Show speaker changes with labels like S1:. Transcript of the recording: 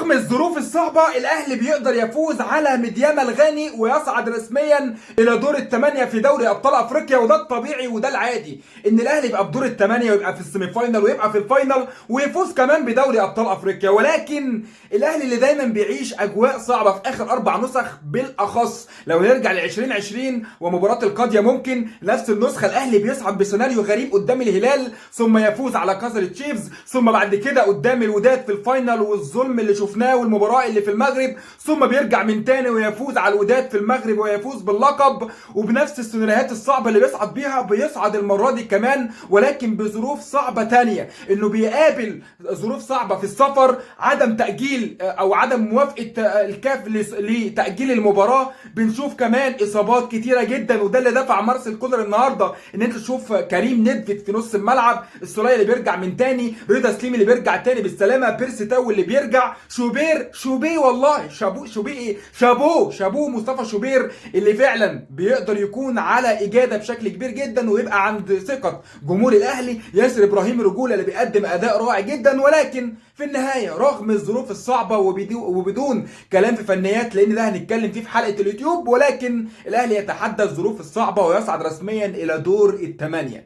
S1: رغم الظروف الصعبة الأهلي بيقدر يفوز على ميدياما الغاني ويصعد رسميا إلى دور الثمانية في دوري أبطال أفريقيا. وده الطبيعي وده العادي إن الأهلي يبقى في دور الثمانية ويبقى في السيمي فاينال ويبقى في الفاينال ويفوز كمان بدوري أبطال أفريقيا. ولكن الأهلي اللي دايما بيعيش أجواء صعبة في آخر 4 نسخ، بالأخص لو نرجع ل 2020 ومباراة القاضية، ممكن نفس النسخة الأهلي بيصعد بسيناريو غريب قدام الهلال ثم يفوز على كايزر تشيفز، ثم بعد كده قدام الوداد في الفاينال والظلم اللي شفناه والمباراة اللي في المغرب، ثم بيرجع من تاني ويفوز على الوداد في المغرب ويفوز باللقب. وبنفس السيناريوهات الصعبة اللي بيصعد بيها بيصعد المرة دي كمان، ولكن بظروف صعبة تانية، انه بيقابل ظروف صعبة في السفر، عدم تأجيل او عدم موافقة الكاف لتأجيل المباراة. بنشوف كمان اصابات كتيرة جدا، وده اللي دفع مارسيل كولر النهارده ان انت تشوف كريم ندفد في نص الملعب، السولية اللي بيرجع من تاني، رضا سليم اللي بيرجع تاني بالسلامة، بيرسي تاو اللي بيرجع، شوبير والله شابوه مصطفى شوبير اللي فعلا بيقدر يكون على اجاده بشكل كبير جدا ويبقى عند ثقه جمهور الاهلي. ياسر ابراهيم رجوله اللي بيقدم اداء رائع جدا. ولكن في النهايه رغم الظروف الصعبه وبدون كلام في فنيات، لان ده هنتكلم فيه في حلقه اليوتيوب، ولكن الاهلي يتحدى الظروف الصعبه ويصعد رسميا الى دور الثمانيه.